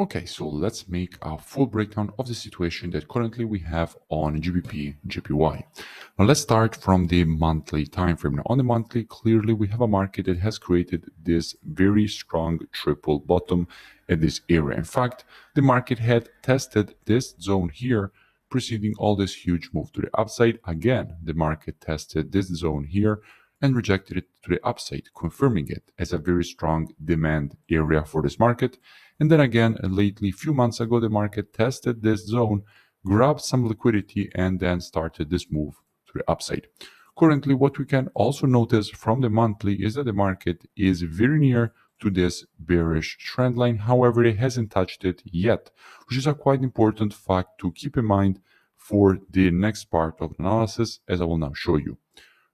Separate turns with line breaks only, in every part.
Okay, so let's make a full breakdown of the situation that currently we have on GBP, JPY. Now let's start from the monthly time frame. Now on the monthly, clearly we have a market that has created this very strong triple bottom at this area. In fact, the market had tested this zone here, preceding all this huge move to the upside. Again, the market tested this zone here and rejected it to the upside, confirming it as a very strong demand area for this market. And then again, lately, a few months ago, the market tested this zone, grabbed some liquidity, and then started this move to the upside. Currently, what we can also notice from the monthly is that the market is very near to this bearish trend line. However, it hasn't touched it yet, which is a quite important fact to keep in mind for the next part of the analysis, as I will now show you.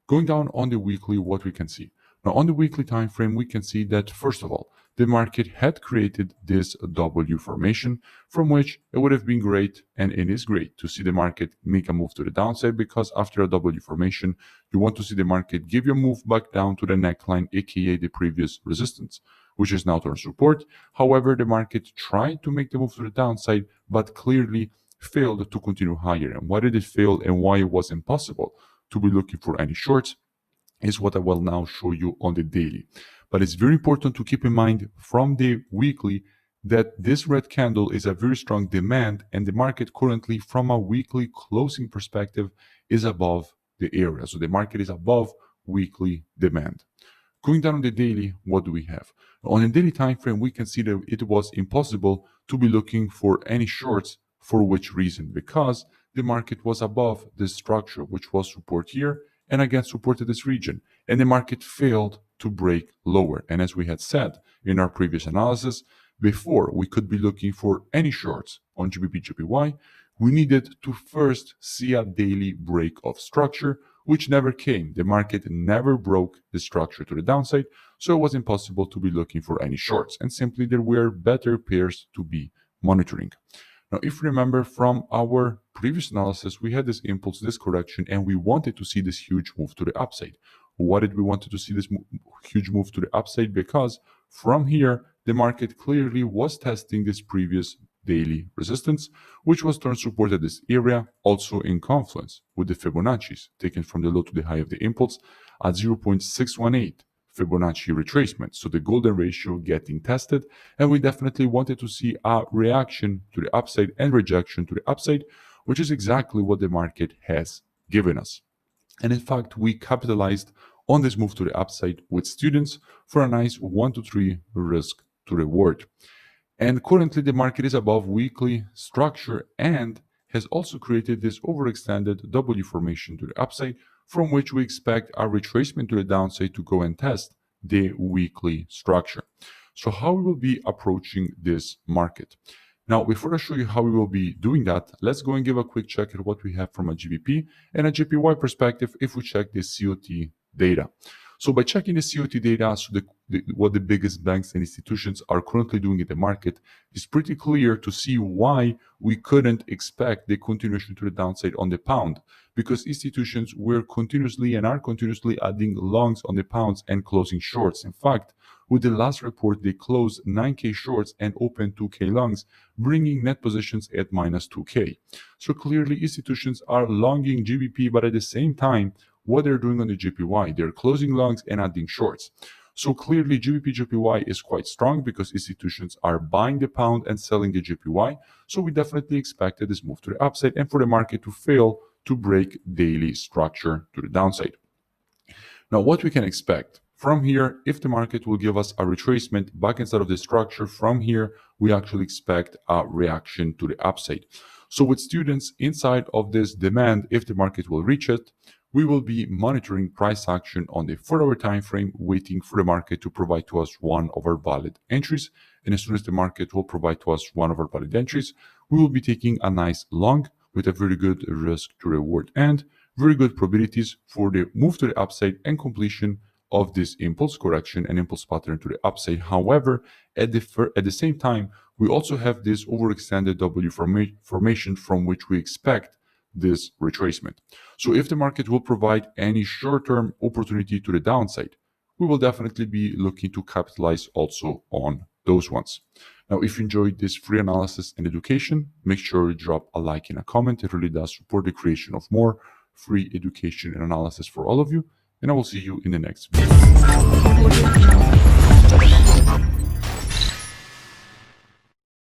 Going down on the weekly, what we can see. Now, on the weekly time frame, we can see that, first of all, the market had created this W formation, from which it would have been great, and it is great, to see the market make a move to the downside, because after a W formation, you want to see the market give you a move back down to the neckline, aka the previous resistance, which is now turned support. However, the market tried to make the move to the downside, but clearly failed to continue higher. And why did it fail and why it was impossible to be looking for any shorts is what I will now show you on the daily. But it's very important to keep in mind from the weekly that this red candle is a very strong demand, and the market currently from a weekly closing perspective is above the area. So the market is above weekly demand. Going down on the daily, what do we have? On the daily time frame, we can see that it was impossible to be looking for any shorts. For which reason? Because the market was above this structure, which was support here, and again supported this region, and the market failed to break lower. And as we had said in our previous analysis, before we could be looking for any shorts on GBP JPY, we needed to first see a daily break of structure, which never came. The market never broke the structure to the downside, so it was impossible to be looking for any shorts, and simply there were better pairs to be monitoring. Now, if you remember from our previous analysis, we had this impulse, this correction, and we wanted to see this huge move to the upside. Why did we want to see this huge move to the upside? Because from here, the market clearly was testing this previous daily resistance, which was turned support at this area, also in confluence with the Fibonacci's, taken from the low to the high of the impulse at 0.618. Fibonacci retracement, so the golden ratio getting tested, and we definitely wanted to see a reaction to the upside and rejection to the upside, which is exactly what the market has given us. And in fact, we capitalized on this move to the upside with students for a nice 1 to 3 risk to reward. And currently the market is above weekly structure and has also created this overextended W formation to the upside, from which we expect a retracement to the downside to go and test the weekly structure. So how we will be approaching this market? Now, before I show you how we will be doing that, let's go and give a quick check at what we have from a GBP and a JPY perspective if we check the COT data. So by checking the COT data, so what the biggest banks and institutions are currently doing in the market, it's pretty clear to see why we couldn't expect the continuation to the downside on the pound, because institutions were continuously and are continuously adding longs on the pounds and closing shorts. In fact, with the last report, they closed 9K shorts and opened 2K longs, bringing net positions at minus 2K. So clearly institutions are longing GBP, but at the same time, what they're doing on the JPY, they're closing longs and adding shorts. So clearly GBP JPY is quite strong because institutions are buying the pound and selling the JPY. So we definitely expected this move to the upside and for the market to fail to break daily structure to the downside. Now, what we can expect from here, if the market will give us a retracement back inside of the structure, from here, we actually expect a reaction to the upside. So with students inside of this demand, if the market will reach it, we will be monitoring price action on the 4-hour time frame, waiting for the market to provide to us one of our valid entries. And as soon as the market will provide to us one of our valid entries, we will be taking a nice long with a very good risk to reward and very good probabilities for the move to the upside and completion of this impulse correction and impulse pattern to the upside. However, at the same time, we also have this overextended W formation from which we expect this retracement. So if the market will provide any short-term opportunity to the downside, we will definitely be looking to capitalize also on those ones. Now, if you enjoyed this free analysis and education, make sure you drop a like and a comment. It really does support the creation of more free education and analysis for all of you. And I will see you in the next video.